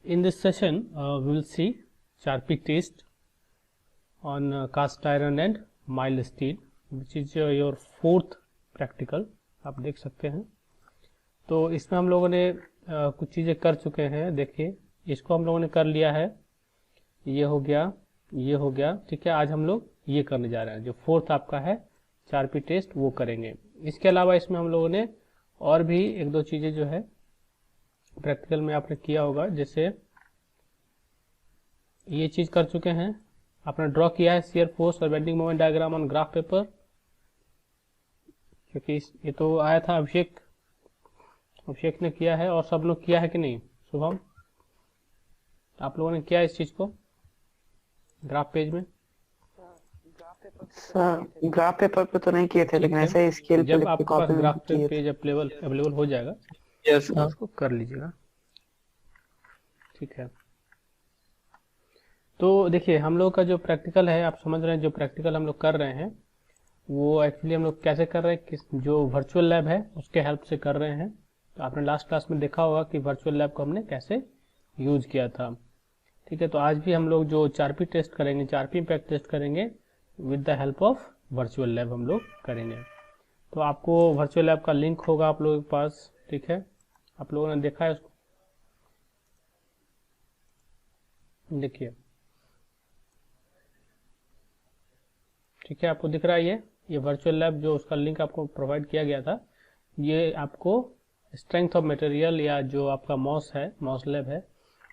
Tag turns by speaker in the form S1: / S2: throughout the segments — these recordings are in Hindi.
S1: In this session, we will see Charpy test on cast iron and mild steel, which is your fourth practical. आप देख सकते हैं। तो इसमें हम लोगों ने कुछ चीज़ें कर चुके हैं। देखिए, इसको हम लोगों ने कर लिया है, ये हो गया, ये हो गया, ठीक है। आज हम लोग ये करने जा रहे हैं, जो फोर्थ आपका है चारपी टेस्ट, वो करेंगे। इसके अलावा इसमें हम लोगों ने और भी एक दो चीज़ें जो है प्रैक्टिकल में आपने किया होगा, जैसे ये चीज़ कर चुके हैं, आपने ड्रॉ किया है शियर फोर्स और bending moment diagram on graph paper, क्योंकि ये तो आया था अभिषेक ने किया है, और सब लोग किया है कि नहीं? शुभम, आप लोगों ने किया इस चीज़ को ग्राफ पेज में?
S2: ग्राफ पेपर पे तो नहीं किए थे, लेकिन ऐसे स्केल
S1: जब आपके पास ग्राफ पेज अवेलेबल हो जाएगा, उसको कर लीजिएगा, ठीक है। तो देखिए, हम लोग का जो प्रैक्टिकल है, आप समझ रहे हैं, जो प्रैक्टिकल हम लोग कर रहे हैं वो एक्चुअली हम लोग कैसे कर रहे हैं, जो वर्चुअल लैब है उसके हेल्प से कर रहे हैं। तो आपने लास्ट क्लास में देखा होगा कि वर्चुअल लैब को हमने कैसे यूज किया था, ठीक है। तो आज भी हम लोग जो चारपी टेस्ट करेंगे, चारपी इम्पैक्ट टेस्ट करेंगे with the help of virtual lab हम लोग करेंगे। तो आपको वर्चुअल लैब का लिंक होगा आप लोगों के पास, ठीक है। आप लोगों ने देखा है उसको, देखिए, ठीक है, आपको दिख रहा है ये वर्चुअल लैब, जो उसका लिंक आपको प्रोवाइड किया गया था। ये आपको स्ट्रेंथ ऑफ मटेरियल या जो आपका मॉस है, मॉस लैब है,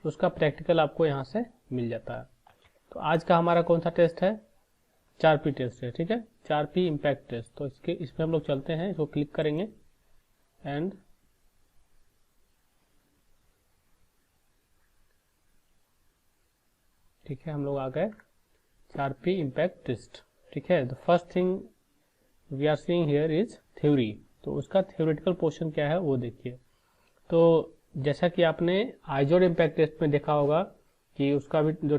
S1: उसका प्रैक्टिकल आपको यहाँ से मिल जाता है। तो आज का हमारा कौन सा टेस्ट है? चारपी टेस्ट है, ठीक है, चारपी इम्पैक्ट टेस्ट। तो इसमें हम लोग चलते हैं, इसको क्लिक करेंगे एंड ठीक है, हम लोग आ गए चारपी इम्पैक्ट टेस्ट, ठीक है। The first thing we are seeing here is theory. तो उसका थ्योरेटिकल पोर्शन क्या है वो देखिए। तो जैसा कि आपने आइजोड इम्पैक्ट टेस्ट में देखा होगा कि उसका भी जो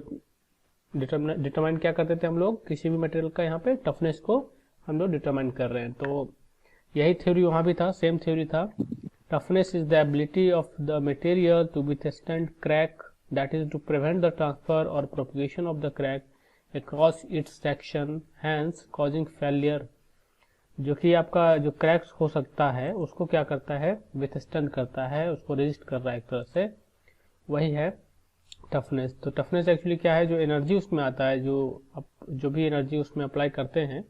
S1: डिटरमाइन क्या करते थे हम लोग, किसी भी मटेरियल का यहाँ पे टफनेस को हम लोग डिटरमाइन कर रहे हैं। तो यही थ्योरी वहाँ भी था, सेम थ्योरी था। Toughness is the ability of the material to withstand crack, that is to prevent the transfer और propagation of the crack across its section, hence causing failure। जो कि आपका जो क्रैक्स हो सकता है उसको क्या करता है, विथस्टैंड करता है, उसको रेजिस्ट कर रहा है एक तरह से, वही है टफनेस। तो टफनेस एक्चुअली क्या है, जो एनर्जी उसमें आता है, जो भी एनर्जी उसमें अप्लाई करते हैं,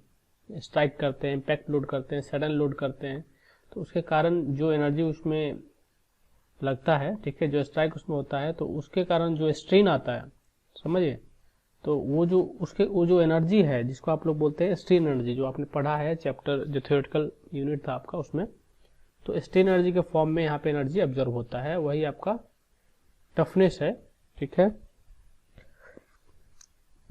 S1: स्ट्राइक करते हैं, इम्पैक्ट लोड करते हैं, सडन लोड करते हैं, तो उसके कारण जो एनर्जी उसमें लगता है, ठीक है, जो स्ट्राइक उसमें होता है, तो उसके कारण जो स्ट्रेन आता है, समझिए, तो वो जो एनर्जी है, जिसको आप लोग बोलते हैं स्ट्रेन एनर्जी, जो आपने पढ़ा है चैप्टर, जो थ्योरेटिकल यूनिट था आपका उसमें, तो स्ट्रेन एनर्जी के फॉर्म में यहाँ पे एनर्जी ऑब्जर्व होता है, वही आपका टफनेस है, ठीक है।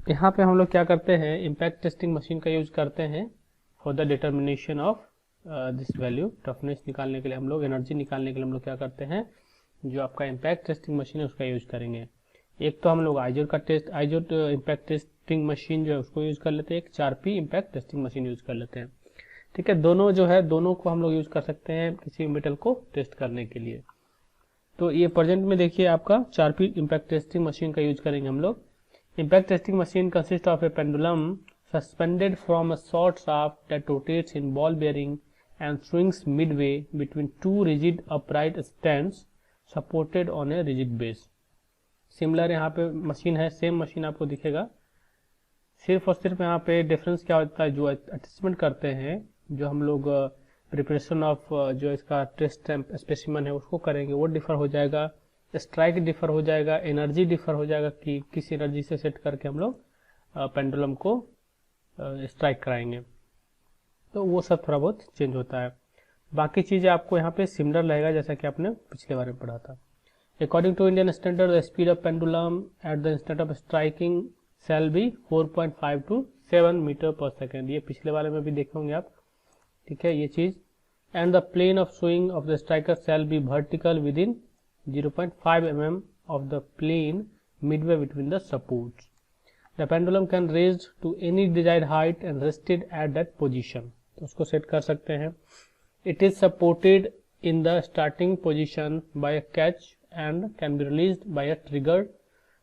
S1: यहाँ पे हम लोग क्या करते हैं, इम्पैक्ट टेस्टिंग मशीन का यूज करते हैं for the determination of this value. Toughness निकालने के लिए हम लोग, एनर्जी निकालने के लिए हम लोग क्या करते हैं, जो आपका इम्पैक्ट टेस्टिंग मशीन है उसका यूज करेंगे। एक तो हम लोग आइजोड इम्पैक्ट टेस्टिंग मशीन जो है उसको यूज कर लेते हैं, एक चारपी इम्पैक्ट टेस्टिंग मशीन यूज कर लेते हैं, ठीक है। दोनों जो है, दोनों को हम लोग यूज कर सकते हैं किसी मेटल को टेस्ट करने के लिए। तो ये प्रेजेंट में देखिए आपका चारपी इम्पैक्ट टेस्टिंग मशीन का यूज करेंगे हम लोग। Impact testing machine consist of A pendulum suspended from a short shaft that rotates in ball bearing and swings Midway between two rigid upright stands supported on a rigid base. Similar यहाँ पे मशीन है, सेम मशीन आपको दिखेगा, सिर्फ और सिर्फ यहाँ पे डिफरेंस क्या होता है, जो अटैचमेंट करते हैं, जो हम लोग प्रिपरेशन ऑफ जो इसका टेस्ट स्पेसिमन है उसको करेंगे, वो डिफर हो जाएगा, स्ट्राइक डिफर हो जाएगा, एनर्जी डिफर हो जाएगा कि किस एनर्जी से सेट करके हम लोग पेंडुलम को स्ट्राइक कराएंगे, तो वो सब थोड़ा बहुत चेंज होता है। बाकी चीज़ें आपको यहाँ पे सिमिलर रहेगा, जैसा कि आपने पिछले बार में पढ़ा था। According to Indian standard, the speed of pendulum at the instant of striking shall be 4.5 to 7 metre पर सेकेंड। ये पिछले वाले में भी देखे होंगे आप, ठीक है, ये चीज। And the plane of swing of the striker shall be vertical within 0.5 mm of the plane midway between the supports. The pendulum can raise to any desired height and rested at that position। तो उसको सेट कर सकते हैं। It is supported in the starting position by a catch and can be released by a trigger.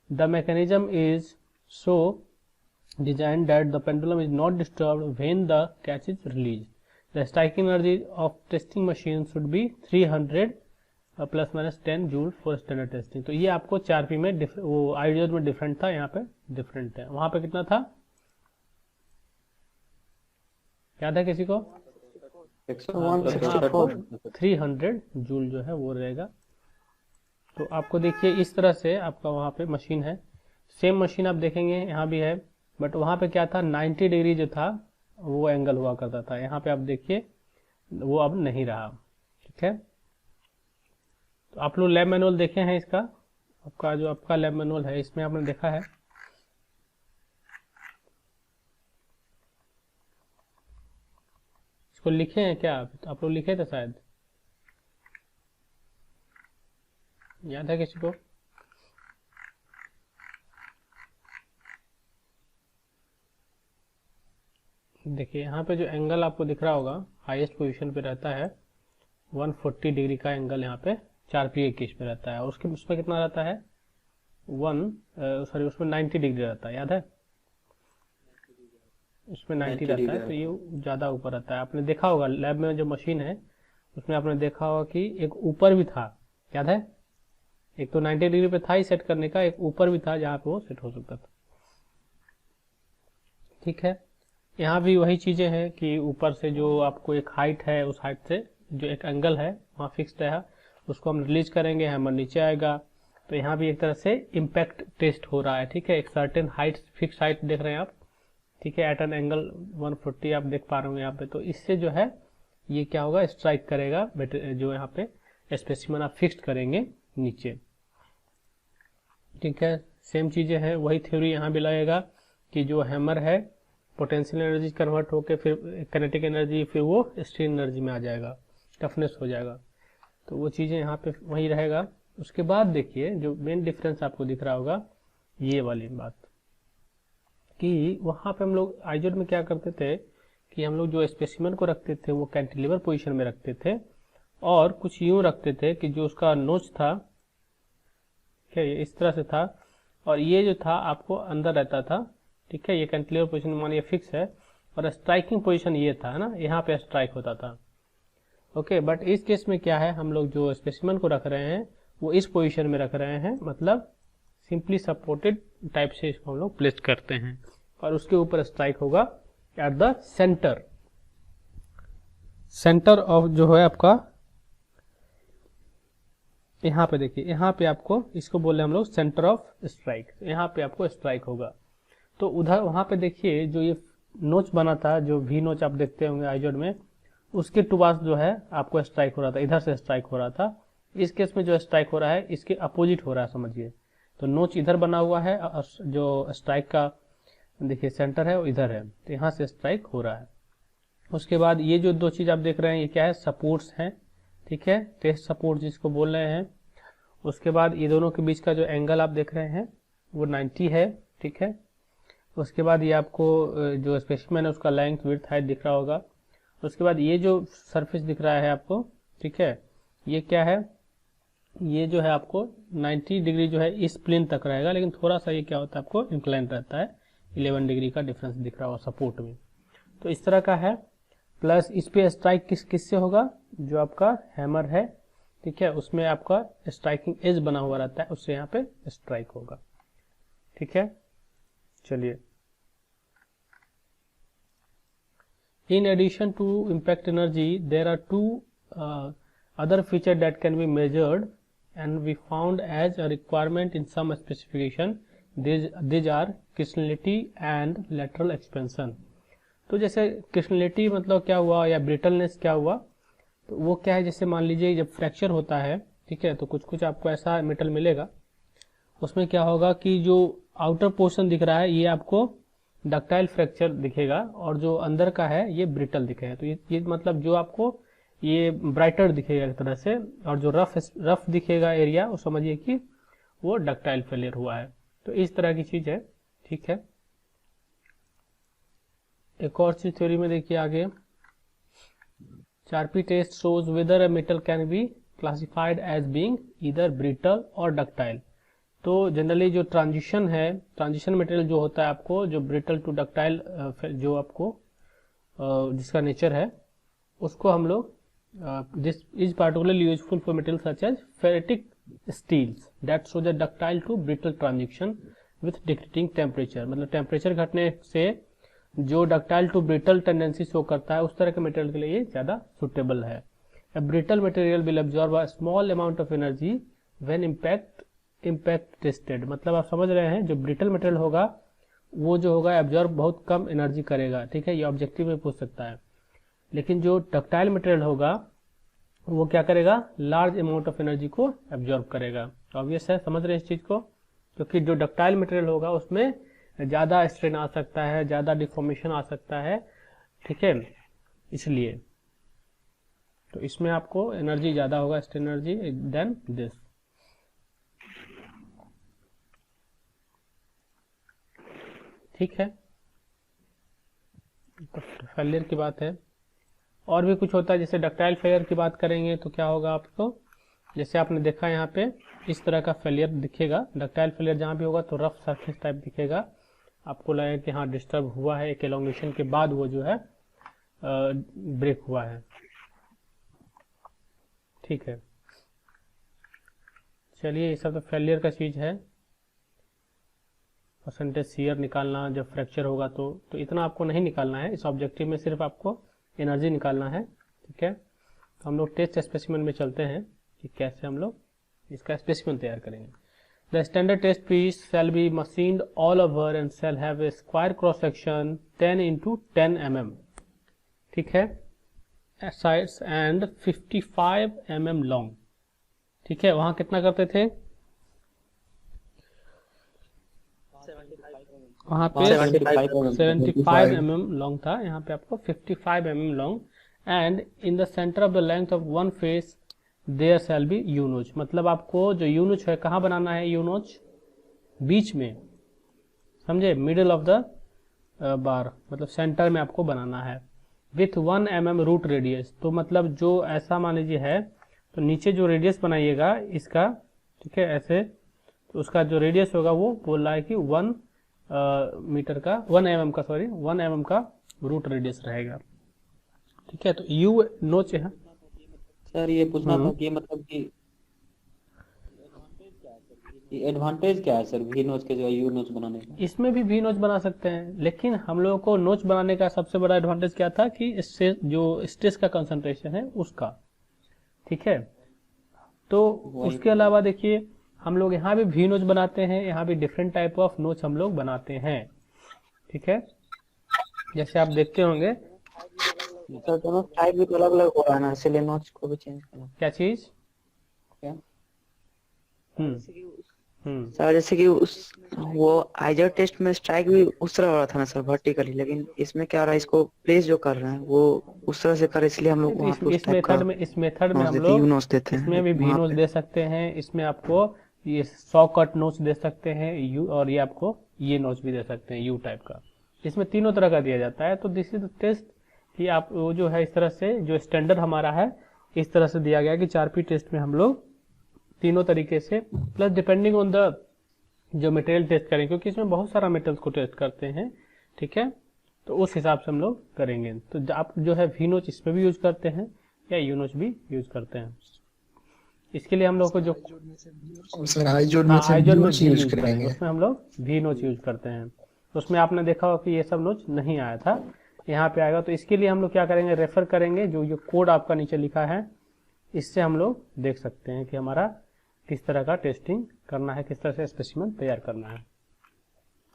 S1: The mechanism is so designed that the pendulum is not disturbed when the catch is released. The striking energy of testing machine should be 300 plus minus 10 joule for standard testing. तो ये आपको 4P में वो आइडियल में डिफरेंट था, यहाँ पे डिफरेंट है। वहां पे कितना था याद है किसी को? 300 जूल जो है वो रहेगा। तो आपको देखिए इस तरह से आपका वहां पे मशीन है। सेम मशीन आप देखेंगे यहाँ भी है, बट वहां पे क्या था 90 डिग्री जो था वो एंगल हुआ करता था। यहाँ पे आप देखिए वो अब नहीं रहा। ठीक है, तो आप लोग लैब मैनुअल देखे हैं इसका, आपका जो आपका लैब मैनुअल है इसमें आपने देखा है। इसको लिखे हैं क्या आप लोग? लिखे थे शायद, याद है किसी को? देखिए यहाँ पे जो एंगल आपको दिख रहा होगा हाईएस्ट पोजीशन पे रहता है 140 डिग्री का एंगल, यहाँ पे 4P केस पे रहता है। और उसमें कितना रहता है उसमें 90 डिग्री रहता है, याद है? उसमें 90 रहता है, तो ये ज्यादा ऊपर रहता है। आपने देखा होगा लैब में जो मशीन है उसमें आपने देखा होगा कि एक ऊपर भी था, याद है? एक तो 90 डिग्री पे था ही सेट करने का, एक ऊपर भी था जहाँ पे वो सेट हो सकता था। ठीक है, यहाँ भी वही चीजें हैं कि ऊपर से जो आपको एक हाइट है, उस हाइट से जो एक एंगल है वहाँ फिक्स्ड है, उसको हम रिलीज करेंगे, हैमर नीचे आएगा। तो यहाँ भी एक तरह से इम्पैक्ट टेस्ट हो रहा है। ठीक है, एक सर्टेन हाइट, फिक्स हाइट देख रहे हैं आप। ठीक है, एट एन एंगल 140 आप देख पा रहे हो यहाँ पे। तो इससे जो है ये क्या होगा, स्ट्राइक करेगा जो यहाँ पे स्पेसिमन आप फिक्स्ड करेंगे नीचे। ठीक है, सेम चीजें हैं, वही थ्योरी यहाँ भी लगेगा कि जो हैमर है पोटेंशियल एनर्जी कन्वर्ट होकर फिर काइनेटिक एनर्जी, फिर वो स्ट्रेन एनर्जी में आ जाएगा, टफनेस हो जाएगा। तो वो चीजें यहाँ पे वही रहेगा। उसके बाद देखिए जो मेन डिफरेंस आपको दिख रहा होगा ये वाली बात, कि वहां पे हम लोग आइजोड में क्या करते थे कि हम लोग जो स्पेसिमन को रखते थे वो कैंटिलीवर पोजीशन में रखते थे, और कुछ यूं रखते थे कि जो उसका नोच था ठीक है इस तरह से था, और ये जो था आपको अंदर रहता था। ठीक है, ये कैंटिलीवर पोजीशन मानिए फिक्स है, और स्ट्राइकिंग पोजीशन ये था, है ना, यहाँ पे स्ट्राइक होता था। ओके, बट इस केस में क्या है, हम लोग जो स्पेसिमन को रख रहे हैं वो इस पोजीशन में रख रहे हैं, मतलब सिंपली सपोर्टेड टाइप से इसको हम लोग प्लेस करते हैं, और उसके ऊपर स्ट्राइक होगा एट द सेंटर ऑफ जो है आपका, यहाँ पे देखिए, यहाँ पे आपको इसको बोले हम लोग सेंटर ऑफ स्ट्राइक, यहाँ पे आपको स्ट्राइक होगा। तो उधर वहां पे देखिए जो ये नोच बना था, जो वी नोच आप देखते होंगे आइजोड में, उसके टुवास जो है आपको स्ट्राइक हो रहा था, इधर से स्ट्राइक हो रहा था। इस केस में जो स्ट्राइक हो रहा है इसके अपोजिट हो रहा है, समझिए। तो नोच इधर बना हुआ है और जो स्ट्राइक का देखिए सेंटर है वो इधर है, तो यहाँ से स्ट्राइक हो रहा है। उसके बाद ये जो दो चीज आप देख रहे हैं ये क्या है, सपोर्ट्स हैं। ठीक है, टेस्ट सपोर्ट जिसको बोल रहे हैं। उसके बाद ये दोनों के बीच का जो एंगल आप देख रहे हैं वो 90 है। ठीक है, उसके बाद ये आपको जो स्पेसिमेन है उसका लेंथ, विड्थ, हाइट दिख रहा होगा। उसके बाद ये जो सरफेस दिख रहा है आपको, ठीक है, ये क्या है, ये जो है आपको 90 डिग्री जो है इस प्लेन तक रहेगा, लेकिन थोड़ा सा ये क्या होता है आपको इंक्लाइन रहता है, 11 डिग्री का डिफरेंस दिख रहा होगा सपोर्ट में। तो इस तरह का है। प्लस इस पे स्ट्राइक किससे होगा, जो आपका हैमर है, ठीक है, उसमें आपका स्ट्राइकिंग एज बना हुआ रहता है, उससे यहाँ पे स्ट्राइक होगा। ठीक है, चलिए। In addition to impact energy, there are two other features that can be measured and we found as a requirement in some specification. These are crystallinity and lateral expansion. तो जैसे crystallinity मतलब क्या हुआ या brittleness क्या हुआ, तो वो क्या है, जैसे मान लीजिए जब फ्रैक्चर होता है, ठीक है, तो कुछ कुछ आपको ऐसा मेटल मिलेगा, उसमें क्या होगा कि जो आउटर पोर्शन दिख रहा है ये आपको डक्टाइल फ्रैक्चर दिखेगा, और जो अंदर का है ये ब्रिटल दिखेगा। तो ये मतलब जो आपको ये ब्राइटर दिखेगा एक तरह से, और जो रफ दिखेगा एरिया, वो समझिए कि वो डक्टाइल फेलियर हुआ है। तो इस तरह की चीज है। ठीक है, एक और चीज थ्योरी में देखिए आगे, 4P test shows whether a metal can be classified as being either brittle और डक्टाइल। तो जनरली जो ट्रांजिशन है, ट्रांजिशन मटेरियल जो होता है आपको, जो ब्रिटल टू डक्टाइल जो आपको जिसका नेचर है, उसको हम लोग this is particularly useful for material such as ferritic steels that show the ductile to brittle transition with decreasing temperature. मतलब टेम्परेचर घटने से जो ductile to brittle tendency show करता है, उस तरह के मटेरियल के लिए ये ज्यादा सुटेबल है। A brittle material will absorb a small amount of energy when impact tested। मतलब आप समझ रहे हैं, जो ब्रिटल मटेरियल होगा वो जो होगा एब्जॉर्ब बहुत कम एनर्जी करेगा, ठीक है, ये ऑब्जेक्टिव में पूछ सकता है। लेकिन जो डक्टाइल मटेरियल होगा वो क्या करेगा, लार्ज अमाउंट ऑफ एनर्जी को एब्जॉर्ब करेगा। ऑब्वियस है, समझ रहे हैं इस चीज को, क्योंकि जो डक्टाइल मटेरियल होगा उसमें ज्यादा स्ट्रेन आ सकता है, ज्यादा डिफॉर्मेशन आ सकता है, ठीक है, इसलिए तो इसमें आपको एनर्जी ज्यादा होगा, स्ट्रेन एनर्जी देन दिस। ठीक है, तो फेलियर की बात है। और भी कुछ होता है, जैसे डक्टाइल फेलियर की बात करेंगे तो क्या होगा आपको, जैसे आपने देखा यहाँ पे इस तरह का फेलियर दिखेगा। डक्टाइल फेलियर जहाँ भी होगा तो रफ सरफेस टाइप दिखेगा, आपको लगेगा कि हाँ डिस्टर्ब हुआ है, एक एलोंगेशन के बाद वो जो है ब्रेक हुआ है। ठीक है, चलिए, ये सब तो फेलियर का चीज है। परसेंटेज शियर निकालना जब फ्रैक्चर होगा तो इतना आपको नहीं निकालना है, इस ऑब्जेक्टिव में सिर्फ आपको एनर्जी निकालना है। ठीक है, तो हम लोग टेस्ट स्पेसिमेन में चलते हैं कि कैसे हम लोग इसका स्पेसिमेन तैयार करेंगे। The standard test piece shall be machined all over and shall have a square cross section 10 × 10 mm, ठीक है, साइड्स एंड 55 mm लॉन्ग। ठीक है, वहां कितना करते थे, वहां पे 75 mm लॉन्ग था, यहाँ पे आपको 55 mm long. And in the centre of the length of one face there shall be U notch. मतलब आपको जो यू नोच है कहाँ बनाना है, यू नोच बीच में, समझे, मिडिल ऑफ द बार, मतलब सेंटर में आपको बनाना है। विथ 1 mm रूट रेडियस, तो मतलब जो ऐसा मान लीजिए है, तो नीचे जो रेडियस बनाइएगा इसका, ठीक है, ऐसे, तो उसका जो रेडियस होगा वो बोल रहा है कि 1 मीटर का 1 mm का, सॉरी 1 mm का रूट रेडियस रहेगा। ठीक है, तो यू नोच है।
S3: सर ये पूछना था कि मतलब कि एडवांटेज क्या है सर वी नोच के जो यू नोच बनाने का?
S1: इसमें भी वी नोच बना सकते हैं, लेकिन हम लोगों को नोच बनाने का सबसे बड़ा एडवांटेज क्या था कि इससे जो स्ट्रेस का कंसंट्रेशन है उसका, ठीक है। तो उसके अलावा देखिए हम लोग यहाँ भी वी नोच बनाते हैं, यहाँ भी डिफरेंट टाइप ऑफ नोच हम लोग बनाते हैं। ठीक है, जैसे आप देखते होंगे
S2: सर दोनों टाइप भी तो अलग अलग हो रहा है ना, इसलिए नोच को भी चेंज करना।
S1: क्या चीज,
S2: क्या
S1: हम्म,
S2: सर जैसे कि उस वो आइजर टेस्ट में स्ट्राइक भी उस तरह हो रहा था ना सर, वर्टिकली, लेकिन इसमें क्या हो रहा है, इसको प्लेस जो कर रहे हैं वो उस तरह से कर, इसलिए हम लोग वहाँ पे
S1: इस मेथड में हम लोग इसमें भी वी नोच दे सकते हैं। इसमें आपको ये 100 कट नोच दे सकते हैं यू, और ये आपको ये नोच भी दे सकते हैं यू टाइप का। इसमें तीनों तरह का दिया जाता है। तो दिस इज द टेस्ट कि आप वो जो है इस तरह से, जो स्टैंडर्ड हमारा है इस तरह से दिया गया कि 4P टेस्ट में हम लोग तीनों तरीके से, प्लस डिपेंडिंग ऑन द जो मटेरियल टेस्ट करें, क्योंकि इसमें बहुत सारा मटेरियल को टेस्ट करते हैं। ठीक है, तो उस हिसाब से हम लोग करेंगे। तो आप जो है वी नोच इसमें भी यूज करते हैं या यू नोच भी यूज करते हैं। इसके लिए हम लोग को जो
S4: हाईजोड में यूज करेंगे,
S1: उसमें हम लोग वी नोच यूज करते हैं। उसमें आपने देखा होगा कि ये सब नोच नहीं आया था, यहाँ पे आएगा। तो इसके लिए हम लोग क्या करेंगे, रेफर करेंगे जो ये कोड आपका नीचे लिखा है, इससे हम लोग देख सकते हैं कि हमारा किस तरह का टेस्टिंग करना है, किस तरह से स्पेसिमेन तैयार करना है।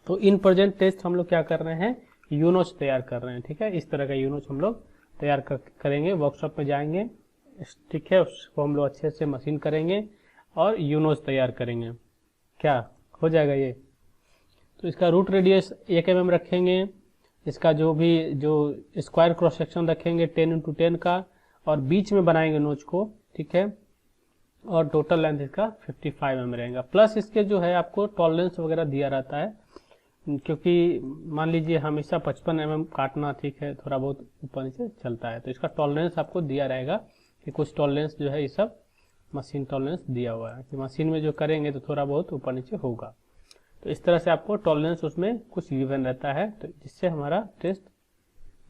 S1: तो इन प्रेजेंट टेस्ट हम लोग क्या कर रहे हैं, यूनोच तैयार कर रहे हैं। ठीक है, इस तरह का यूनोच हम लोग तैयार करेंगे, वर्कशॉप में जाएंगे, ठीक है, उसको हम लोग अच्छे से मशीन करेंगे और यूनोच तैयार करेंगे। क्या हो जाएगा ये। तो इसका रूट रेडियस 1 mm रखेंगे, इसका जो स्क्वायर क्रॉस सेक्शन रखेंगे 10 × 10 का, और बीच में बनाएंगे नोच को। ठीक है, और टोटल लेंथ इसका 55 mm रहेगा। प्लस इसके जो है आपको टॉलरेंस वगैरह दिया रहता है, क्योंकि मान लीजिए हमेशा 55 mm काटना, ठीक है, थोड़ा बहुत ऊपर नीचे चलता है, तो इसका टॉलरेंस आपको दिया रहेगा कि कुछ टॉलरेंस जो है ये सब मशीन टॉलरेंस दिया हुआ है कि मशीन में जो करेंगे तो थोड़ा बहुत ऊपर नीचे होगा। तो इस तरह से आपको टॉलरेंस उसमें कुछ गिवन रहता है, तो जिससे हमारा टेस्ट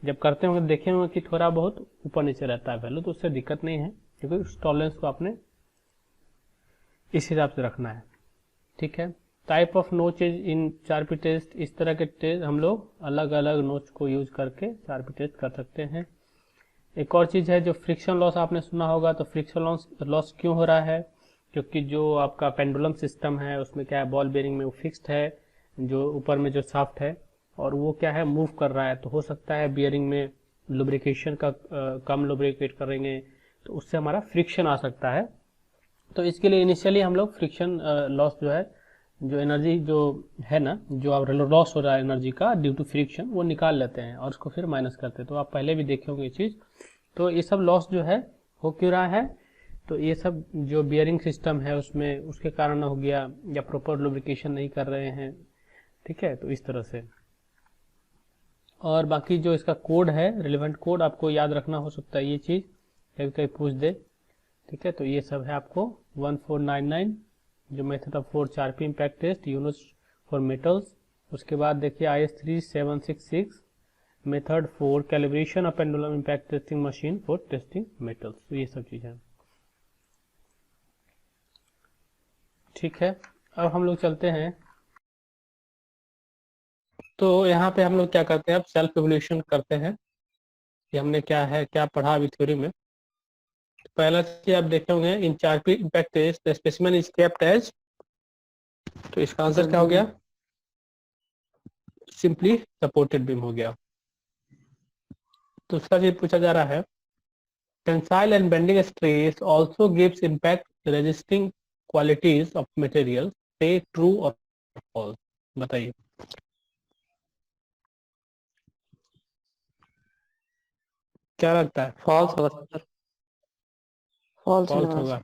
S1: जब करते होंगे देखे होंगे कि थोड़ा बहुत ऊपर नीचे रहता है वैल्यू, तो उससे दिक्कत नहीं है क्योंकि उस टॉलरेंस को आपने इस हिसाब से रखना है। ठीक है, टाइप ऑफ नोच इन चारपी टेस्ट, इस तरह के टेस्ट हम लोग अलग अलग नोच को यूज करके चारपी टेस्ट कर सकते हैं। एक और चीज है जो फ्रिक्शन लॉस आपने सुना होगा, तो फ्रिक्शन लॉस क्यों हो रहा है, क्योंकि जो आपका पेंडुलम सिस्टम है उसमें क्या है, बॉल बेरिंग में वो फिक्स्ड है, जो ऊपर में जो शाफ्ट है और वो क्या है मूव कर रहा है, तो हो सकता है बियरिंग में लुब्रिकेशन का कम लुब्रिकेट करेंगे तो उससे हमारा फ्रिक्शन आ सकता है। तो इसके लिए इनिशियली हम लोग फ्रिक्शन लॉस जो है, जो एनर्जी जो है ना, जो आप लॉस हो रहा है एनर्जी का ड्यू टू फ्रिक्शन, वो निकाल लेते हैं और उसको फिर माइनस करते हैं। तो आप पहले भी देखे होंगे ये चीज़। तो ये सब लॉस जो है हो क्यों रहा है, तो ये सब जो बियरिंग सिस्टम है उसमें उसके कारण हो गया, या प्रॉपर लुब्रिकेशन नहीं कर रहे हैं। ठीक है, तो इस तरह से। और बाकी जो इसका कोड है, रिलेवेंट कोड आपको याद रखना हो सकता है, ये चीज़ कभी कभी पूछ दे। ठीक है, तो ये सब है आपको 1499 जो method of 4 Charpy impact test units for metals. उसके बाद देखिए IS 3766 method for calibration of pendulum impact testing machine for testing metals. तो ये सब चीज़ें। ठीक है, अब हम लोग चलते हैं। तो यहाँ पे हम लोग क्या करते हैं, अब सेल्फ इवोल्यूशन करते हैं कि हमने क्या है क्या पढ़ा अभी थ्योरी में। तो पहला चीज आप देखे होंगे, in Charpy impact test the specimen is kept as, तो इसका आंसर क्या हो गया, सिंपली सपोर्टेड बीम हो गया। दूसरा चीज पूछा जा रहा है, tensile and bending stress also gives impact resisting qualities of material, say true और फॉल्स, बताइए। क्या लगता है,
S2: फॉल्स होगा सर, फॉल्स
S1: फॉल्स होगा।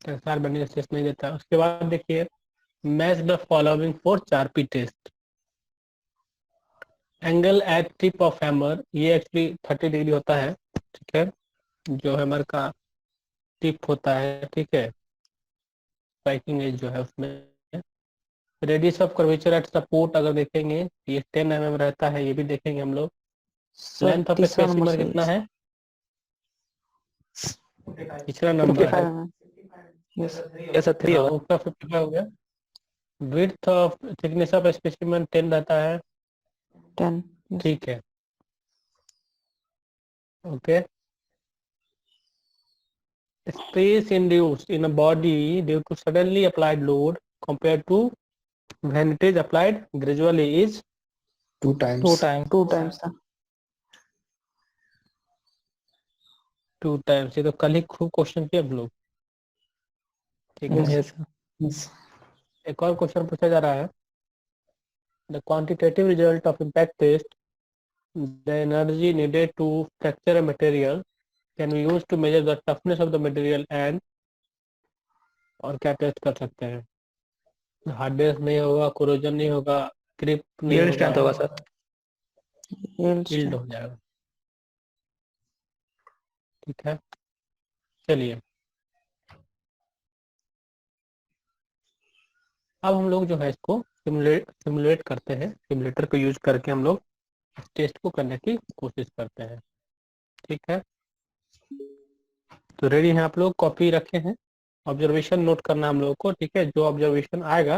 S1: टेंसाइल बेंडिंग स्ट्रेस नहीं देता है। उसके बाद देखिए, match the following for Charpy test. Angle at tip of hammer, ये एक्चुअली 30 डिग्री होता है। ठीक है, जो हैमर का टिप होता है, ठीक है, स्ट्राइकिंग एज जो है उसमें। Radius of curvature at support अगर देखेंगे ये 10 mm रहता है, ये भी देखेंगे हम लोग। लेंथ ऑफ स्पेसिमन कितना है, तीसरा नंबर है,
S2: ऐसा 3 होगा।
S1: उसका 55 हो गया। Width of thickness of specimen 10 रहता है,
S2: 10।
S1: ठीक है, okay. Stress induced in a body due to suddenly applied load compared to when it is applied gradually is
S4: 2 times.
S2: 2 times था।
S1: 2 times। ये तो कल ही खूब क्वेश्चन किए हम लोग। ठीक है,
S2: Yes,
S4: Yes.
S1: एक और क्वेश्चन पूछा जा रहा है, the quantitative result of impact test, the energy needed to fracture a material can be used to measure the toughness of the material and, और क्या टेस्ट कर सकते हैं, हार्डनेस नहीं होगा, कोरोजन नहीं होगा, क्रिप नहीं
S2: yield
S1: होगा,
S2: strength होगा सर, yield
S1: यील्ड
S2: strength।
S1: हो जाएगा। ठीक है, चलिए अब हम लोग जो है इसको सिमुलेट करते हैं, सिमुलेटर को यूज करके हम लोग इस टेस्ट को करने की कोशिश करते हैं। ठीक है, तो रेडी हैं आप लोग, कॉपी रखे हैं, ऑब्जर्वेशन नोट करना हम लोग को। ठीक है, जो ऑब्जर्वेशन आएगा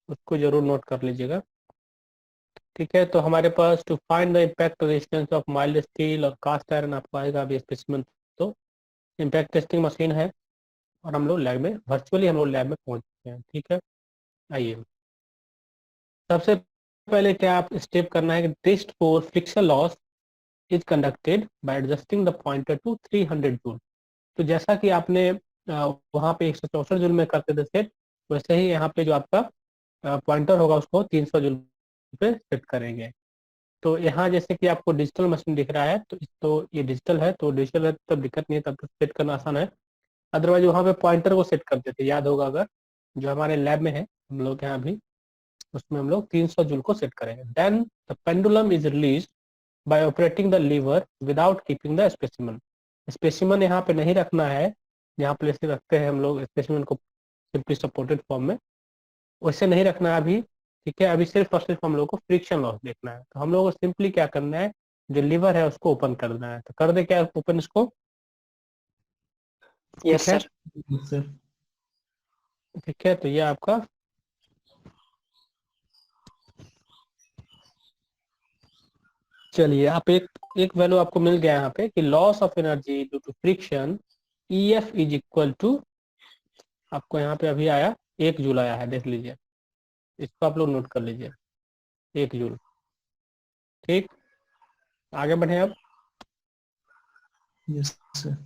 S1: उसको जरूर नोट कर लीजिएगा। ठीक है, तो हमारे पास to find the impact resistance of mild steel और कास्ट आयरन आपको आएगा अभी स्पेसिमेन। तो इम्पैक्ट टेस्टिंग मशीन है और हम लोग लैब में वर्चुअली हम लोग लैब में पहुंच चुके हैं। ठीक है, आइए सबसे पहले क्या आप स्टेप करना है कि test for friction loss is conducted by adjusting the pointer to 300 joule. तो जैसा कि आपने वहाँ पे 164 जूल में करते थे सेट, वैसे ही यहाँ पे जो आपका पॉइंटर होगा उसको 300 जूल पे सेट करेंगे। तो यहाँ जैसे कि आपको डिजिटल मशीन दिख रहा है, तो ये डिजिटल है, तो डिजिटल है तब दिक्कत नहीं है, तब तो सेट करना आसान है। अदरवाइज वहाँ पे पॉइंटर को सेट करते थे, याद होगा अगर, जो हमारे लैब में है हम लोग यहाँ भी, उसमें हम लोग 300 जूल को सेट करेंगे। Then the pendulum is release by operating the lever without keeping the specimen. Specimen यहाँ पे नहीं रखना है, यहाँ प्लेस रखते हैं हम लोग स्पेसिमन को सिंपली सपोर्टेड फॉर्म में, वैसे नहीं रखना है अभी। ठीक है, अभी सिर्फ और सिर्फ हम लोग को फ्रिक्शन लॉस देखना है। तो हम लोग को सिंपली क्या करना है, जो लीवर है उसको ओपन करना है। तो कर दे क्या ओपन इसको?
S2: यस
S1: ठीक है,
S2: सर।
S4: सर
S1: ठीक है। तो ये आपका चलिए, आप एक वैल्यू आपको मिल गया यहाँ पे कि loss of energy due to friction EF is equal to, आपको यहाँ पे अभी आया 1 जूल आया है, देख लीजिए, इसको आप लोग नोट कर लीजिए, 1 जूल। ठीक, आगे बढ़े अब।
S4: Yes sir.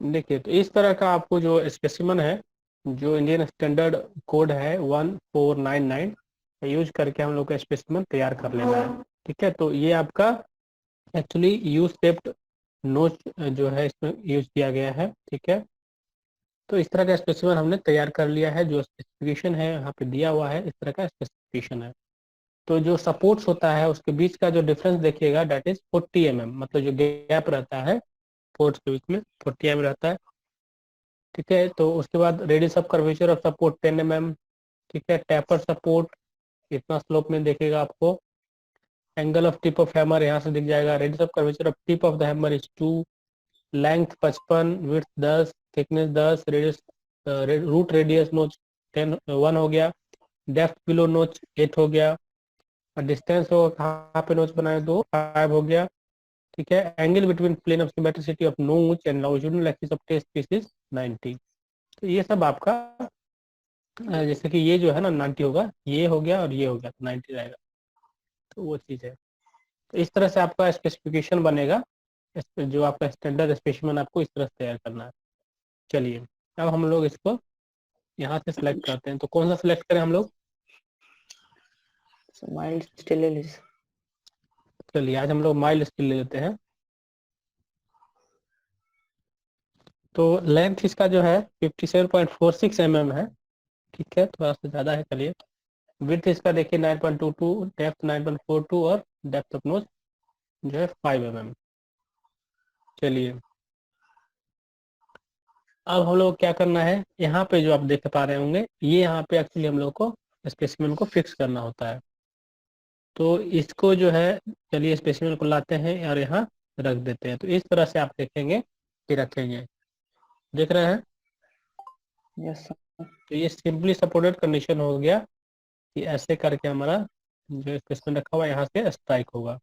S1: देखिए, तो इस तरह का आपको जो स्पेसिमन है, जो इंडियन स्टैंडर्ड कोड है 1499 यूज करके हम लोग का स्पेसिमन तैयार कर लेना है। ठीक है, तो ये आपका एक्चुअली यू शेप्ड नोच जो है इसमें यूज किया गया है। ठीक है, तो इस तरह का स्पेसिमन हमने तैयार कर लिया है, जो स्पेसिफिकेशन है यहाँ पे दिया हुआ है, इस तरह का स्पेसिफिकेशन है। तो जो सपोर्ट्स होता है उसके बीच का जो डिफरेंस देखिएगा, डेट इज 40 mm, मतलब जो गैप रहता है पोर्ट्स के बीच में 40 mm रहता है। ठीक है, तो उसके बाद radius of curvature of support 10 mm। ठीक है, टैपर सपोर्ट इतना स्लोप में देखेगा आपको। Angle of tip of hammer यहाँ से दिख जाएगा। Radius of curvature of tip of the hammer is 2, length 55, width 10, thickness 10, radius root radius notch 1 हो गया, डेप्थ बिलो नोच 8 हो गया, और डिस्टेंस हो कहाँ पे नोच बनाए 2, 5 हो गया। ठीक है, angle between plane of symmetricity of notch and longitudinal axis of test piece is 90। तो ये सब आपका जैसे कि ये जो है ना 90 होगा, ये हो गया और ये हो गया, तो 90 रहेगा। तो वो चीज़ है। तो इस तरह से आपका स्पेसिफिकेशन बनेगा। जो आपका स्टैंडर्ड स्पेसिमन आपको इस तरह से तैयार करना है। चलिए, अब हम लोग इसको यहाँ से सिलेक्ट करते हैं। तो कौन सा सिलेक्ट करें हम लोग?
S2: माइल्ड स्टील ले लीजिए।
S1: चलिए, आज हम लोग माइल्ड स्टील ले लेते हैं। तो लेंथ इसका जो है 57.46 mm है। ठीक है, थोड़ा सा ज़्यादा है। चलिए, विड्थ इसका देखिए 9.22, डेप्थ 9.42 और डेप्थ ऑफ नोज जो है 5 mm। चलिए, अब हम लोग क्या करना है, यहाँ पे जो आप देख पा रहे होंगे, ये यहाँ पे एक्चुअली हम लोग को स्पेसिमेन को फिक्स करना होता है। तो इसको जो है, चलिए स्पेसिमेन को लाते हैं और यहाँ रख देते हैं। तो इस तरह से आप देखेंगे कि रखेंगे, देख रहे हैं।
S2: Yes sir.
S1: तो ये सिंपली सपोर्टेड कंडीशन हो गया कि ऐसे करके हमारा जो स्पेसिमेन रखा हुआ है यहाँ से स्ट्राइक होगा।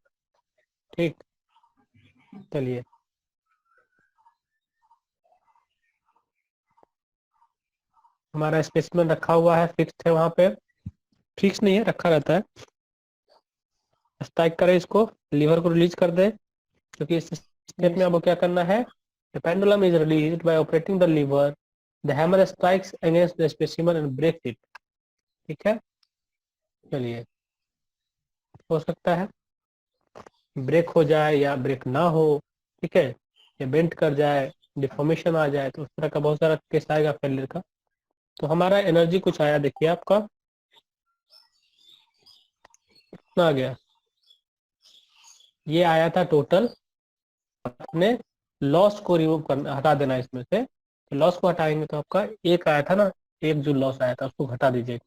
S1: ठीक, चलिए, हमारा स्पेसिमेन रखा हुआ है, फिक्स है वहाँ पे, फिक्स नहीं है, रखा रहता है। स्ट्राइक करें इसको, लीवर को रिलीज कर दे, क्योंकि इस स्टेप में आपको क्या करना है, the pendulum is released by operating the lever, the hammer strikes against the specimen and breaks it. ठीक है, चलिए, हो सकता है ब्रेक हो जाए या ब्रेक ना हो। ठीक है, या बेंट कर जाए, डिफॉर्मेशन आ जाए, तो उस तरह का बहुत सारा केस आएगा फेलियर का। तो हमारा एनर्जी कुछ आया, देखिए आपका कितना आ गया, ये आया था टोटल। अपने लॉस को रिमूव करना, हटा देना इसमें से। तो लॉस को हटाएंगे तो आपका एक आया था ना, एक जो लॉस आया था उसको घटा दीजिए।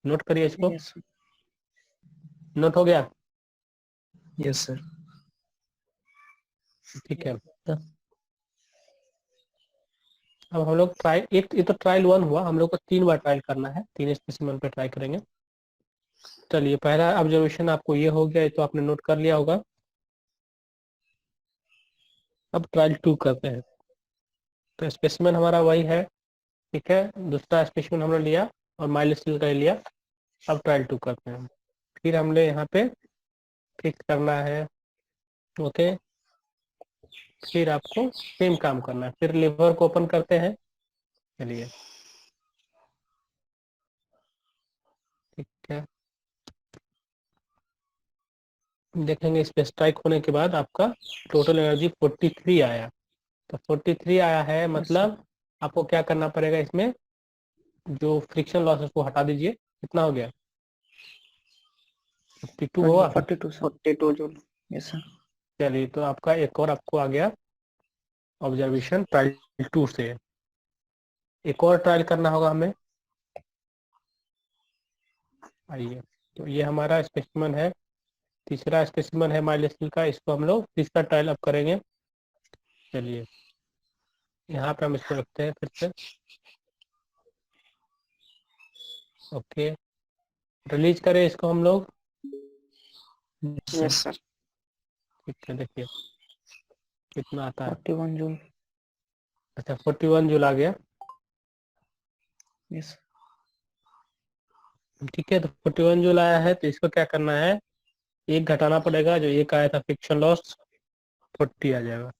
S1: नोट करिए इसको,
S2: यस सर।
S1: नोट हो गया?
S4: Yes sir.
S1: ठीक है, अब हम लोग ट्राई, एक ये तो ट्रायल 1 हुआ, हम लोग को 3 बार ट्रायल करना है, 3 स्पेसिमेन पे ट्राई करेंगे। चलिए, पहला ऑब्जर्वेशन आपको ये हो गया, ये तो आपने नोट कर लिया होगा। अब ट्रायल 2 करते हैं। तो स्पेसिमेन हमारा वही है। ठीक है, दूसरा स्पेसिमेन हमने लिया और माइल्ड स्टील का लिया। अब ट्रायल 2 करते हैं। फिर हमने यहाँ पे फिक्स करना है। ओके, फिर आपको सेम काम करना है। फिर लीवर को ओपन करते हैं। चलिए, ठीक है, देखेंगे इस पे स्ट्राइक होने के बाद आपका टोटल एनर्जी 43 आया। तो 43 आया है, मतलब आपको क्या करना पड़ेगा, इसमें जो फ्रिक्शन लॉस उसको हटा दीजिए। कितना हो गया, 52 हुआ।
S2: 42 सर। 42 जूल। Yes sir.
S1: चलिए, तो आपका एक और आपको आ गया ऑब्जर्वेशन ट्रायल 2 से। एक और ट्रायल करना होगा हमें। आइए, तो ये हमारा स्पेसिमेन है, तीसरा स्पेसिमेन है माइलस्टील का। इसको हम लोग तीसरा ट्रायल अब करेंगे। चलिए, यहाँ पे हम इसको रखते हैं फिर से। ओके, रिलीज करें इसको हम लोग।
S2: Yes sir.
S1: ठीक है, देखिए कितना आता है।
S2: 41 जूल।
S1: अच्छा, 41 जूल आ गया।
S2: यस।
S1: ठीक है, तो 41 जूल आया है, तो इसको क्या करना है, एक घटाना पड़ेगा। जो एक आया था फ्रिक्शन लॉस, 40 आ जाएगा।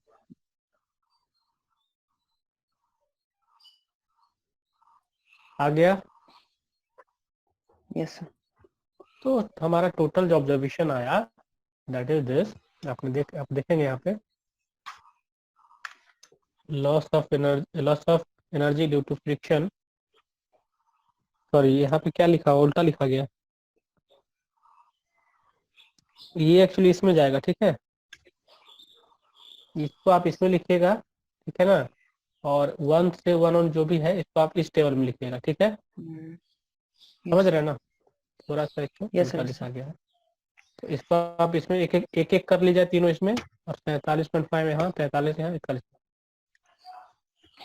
S1: आ गया।
S2: Yes sir.
S1: तो हमारा टोटल जो ऑब्जर्वेशन आया, दैट इज दिस। आप देखेंगे यहाँ पे, loss of energy due to friction. Sorry, यहाँ पे क्या लिखा, उल्टा लिखा गया। ये एक्चुअली इसमें जाएगा, ठीक है। इसको आप इसमें लिखिएगा, ठीक है ना। और 1 से 1 ऑन जो भी है, इसको आप इस टेबल में लिखिएगा, ठीक है। समझ रहे हैं ना, थोड़ा सा इसको
S2: यस
S1: उल्टा
S2: सर।
S1: लिखा गया है। तो इसको आप इसमें एक एक कर लीजिए, तीनों इसमें। और 43.5 यहाँ, 43 यहाँ, 41।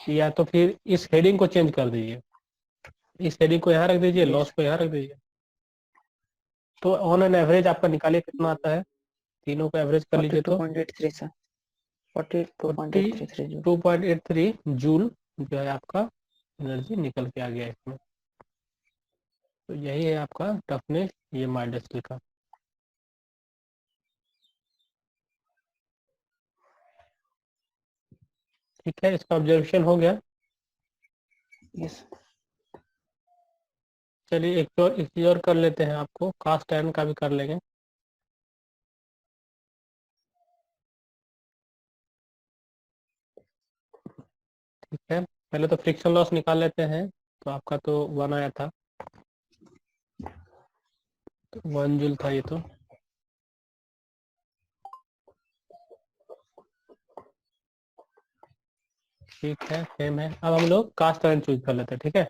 S1: या तो फिर इस हेडिंग को चेंज कर दीजिए, इस हेडिंग को यहाँ रख दीजिए, लॉस को यहाँ रख दीजिए। तो ऑन एन एवरेज आपका निकालिए कितना आता है, तीनों को एवरेज कर लीजिए तो
S2: 42.83 सर। 42.83 जूल।
S1: 42.83 जूल जो है आपका एनर्जी निकल के आ गया इसमें। तो यही है आपका टफनेस, ये माइल्ड स्टील का। ठीक है, इसका ऑब्जर्वेशन हो गया।
S2: यस।
S1: चलिए, एक चीज और कर लेते हैं, आपको कास्ट आयरन का भी कर लेंगे। ठीक है, पहले तो फ्रिक्शन लॉस निकाल लेते हैं। तो आपका तो 1 आया था, तो 1 जूल था ये तो। ठीक है, सेम है। अब हम लोग कास्ट आयरन चूज कर लेते हैं, ठीक है।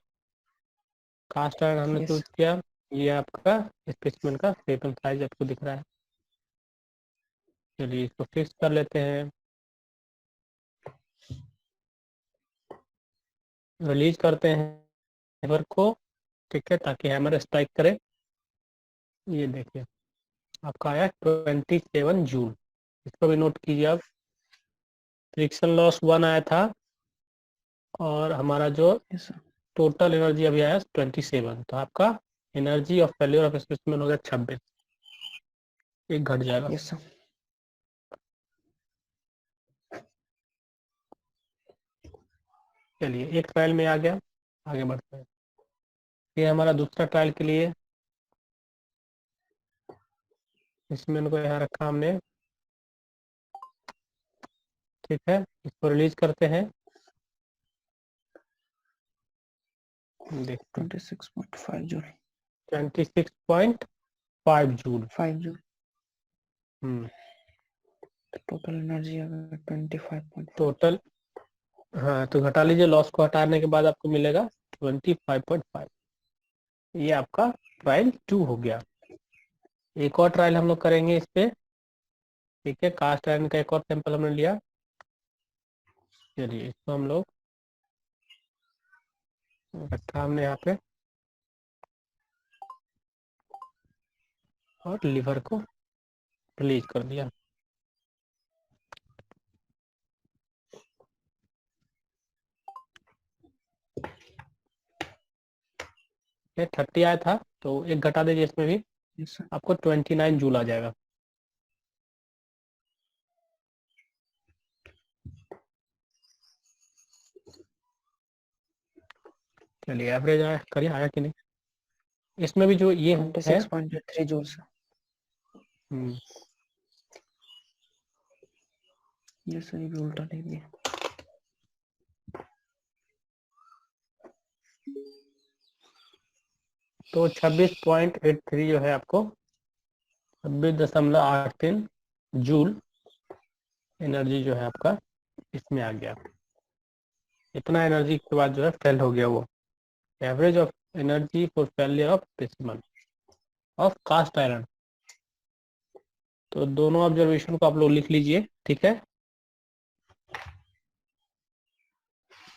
S1: कास्ट आयरन हमने
S2: यस।
S1: चूज किया। ये आपका स्पेसिमेन का शेप एंड साइज आपको दिख रहा है। चलिए, इसको फिक्स कर लेते हैं, रिलीज करते हैं हैमर को, ठीक है, ताकि हैमर स्ट्राइक करे। ये देखिए आपका आया 27 जूल। इसको भी नोट कीजिए आप। फ्रिक्शन लॉस 1 आया था, और हमारा जो
S2: यस सर।
S1: टोटल एनर्जी अभी आया 27। तो आपका energy of failure of specimen हो गया 26, एक घट जाएगा।
S2: Yes sir.
S1: चलिए, एक ट्रायल में आ गया, आगे बढ़ते हैं। ये हमारा दूसरा ट्रायल के लिए, स्पेसिमेन को यहाँ रखा हमने, ठीक है। इसको रिलीज करते हैं, देखते हैं।
S2: 26.5 जूल।
S1: 26.5 जूल।
S2: 5 जूल।
S1: हम्म,
S2: टोटल एनर्जी आ गया 25.5।
S1: टोटल, हाँ, तो घटा लीजिए, लॉस को हटाने के बाद आपको मिलेगा 25.5। ये आपका ट्रायल 2 हो गया। एक और ट्रायल हम लोग करेंगे इस पे, ठीक है। कास्ट आयरन का एक और सैंपल हमने लिया। चलिए, इसको हम लोग रखा हमने यहाँ पे, और लीवर को रिलीज कर दिया। ये 30 आया था, तो एक घटा दीजिए इसमें भी,
S2: यस सर।
S1: आपको 29 जूल आ जाएगा। चलिए, एवरेज आया, करिए आया कि नहीं। इसमें भी जो ये है,
S2: 26.3 जूल सर।
S1: हम्म,
S2: यस सर, ये भी उल्टा लिख दिया।
S1: तो 26.83 जो है आपको 26.83 जूल एनर्जी जो है आपका इसमें आ गया, इतना एनर्जी के बाद जो है फेल हो गया वो। Average of energy for failure of specimen of cast iron. तो दोनों ऑब्जर्वेशन को आप लोग लिख लीजिए, ठीक है।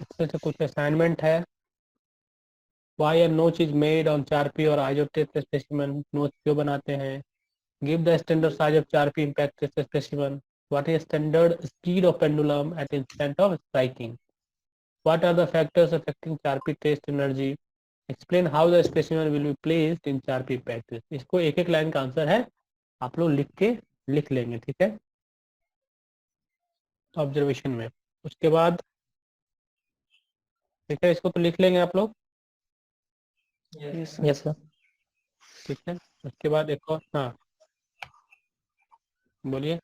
S1: इसमें से कुछ असाइनमेंट है। Why a notch is made on चारपी और आइसोटेप स्पेसिमन, नोच क्यों बनाते हैं। Give the standard size of चारपी impact test specimen. What is standard speed of pendulum at instant of striking? What are the factors affecting चारपी test energy? Explain how the specimen will be placed in चारपी impact test. इसको एक एक लाइन का आंसर है, आप लोग लिख लेंगे, ठीक है, ऑब्जर्वेशन में। उसके बाद ठीक है, इसको तो लिख लेंगे आप लोग,
S4: Yes, sir.
S1: ठीक है। उसके बाद एक और, हाँ बोलिए।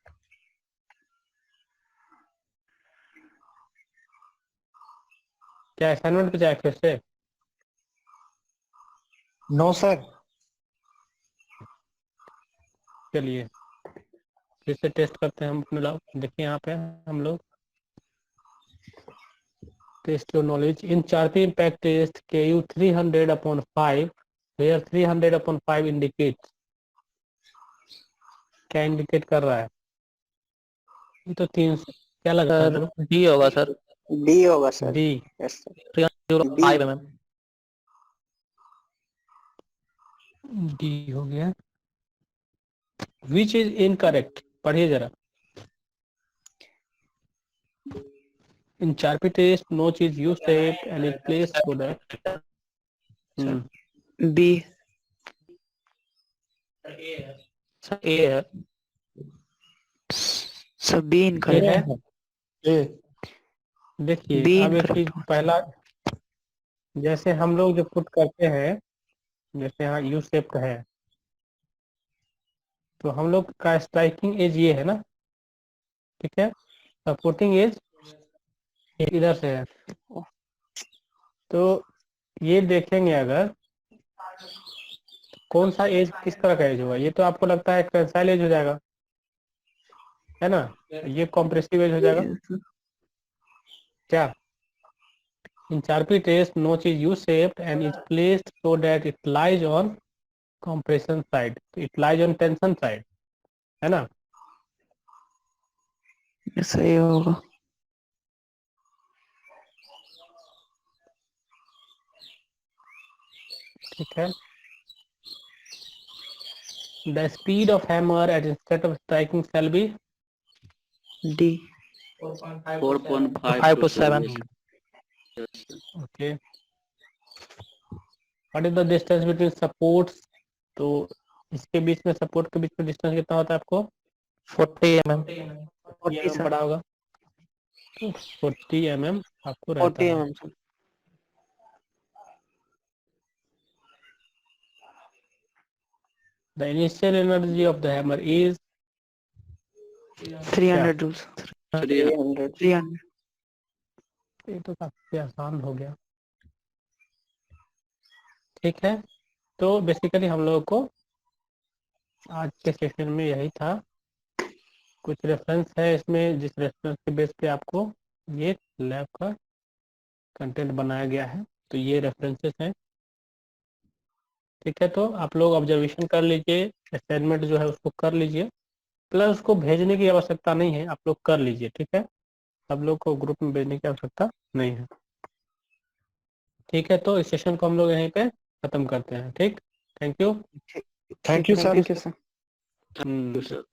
S1: क्या असाइनमेंट पे जाए फिर से?
S4: No, sir.
S1: चलिए फिर से टेस्ट करते हैं हम अपने लोग। देखिए यहाँ पे हम लोग test your knowledge in Charpy impact test KU 300/5 where 300/5 indicate, क्या इंडिकेट कर रहा है? ये तो 300 क्या लगता है
S4: सर डी होगा सर,
S2: डी होगा sir.
S1: D.
S2: Yes sir.
S4: 305 mm।
S1: D हो गया। विच इज इनकरेक्ट, पढ़िए जरा। In Charpy test notch is U shape and is place so that
S2: B.
S4: Sir A है।
S2: सर बी
S1: ये
S2: इनकरेक्ट
S1: है।
S4: ए।
S1: देखिए
S2: बी
S1: अब एक चीज
S2: इनकरेक्ट।
S1: पहला, जैसे हम लोग जो पुट करते हैं, जैसे यहाँ यू शेप है, तो हम लोग का स्ट्राइकिंग एज ये है ना, ठीक है, सपोर्टिंग एज इधर से है। तो ये देखेंगे अगर कौन सा एज किस तरह का एज होगा। ये तो आपको लगता है टेंसाइल एज हो जाएगा, है ना, ये कॉम्प्रेसिव एज हो जाएगा क्या। In Charpy test, notch is U-shaped and is placed so that it lies on compression side. It lies on tension side, है ना।
S2: सही होगा।
S1: ठीक है। The speed of hammer at instead of striking shall be
S2: D.
S3: 4.5 to 7.
S1: okay. What is the distance between supports? तो इसके बीच में, सपोर्ट के बीच में डिस्टेंस कितना होता है आपको?
S4: 40 mm।
S2: 40 सर।
S1: बड़ा होगा तो 40 mm आपको रहता
S2: 40
S1: है।
S2: mm sir.
S1: The initial energy of the hammer is
S2: 300 joules। 300।
S1: ये तो काफी आसान हो गया, ठीक है। तो बेसिकली हम लोगों को आज के सेशन में यही था। कुछ रेफरेंस है इसमें, जिस रेफरेंस के बेस पे आपको ये लैब का कंटेंट बनाया गया है, तो ये रेफरेंसेस हैं, ठीक है। तो आप लोग ऑब्जर्वेशन कर लीजिए, असाइनमेंट जो है उसको कर लीजिए, प्लस उसको भेजने की आवश्यकता नहीं है, आप लोग कर लीजिए, ठीक है। सब लोग को ग्रुप में भेजने की आवश्यकता नहीं है, ठीक है। तो इस सेशन को हम लोग यहीं पे खत्म करते हैं, ठीक। Thank you.
S4: Thank you sir.
S2: Thank you sir.
S3: Thank you, sir.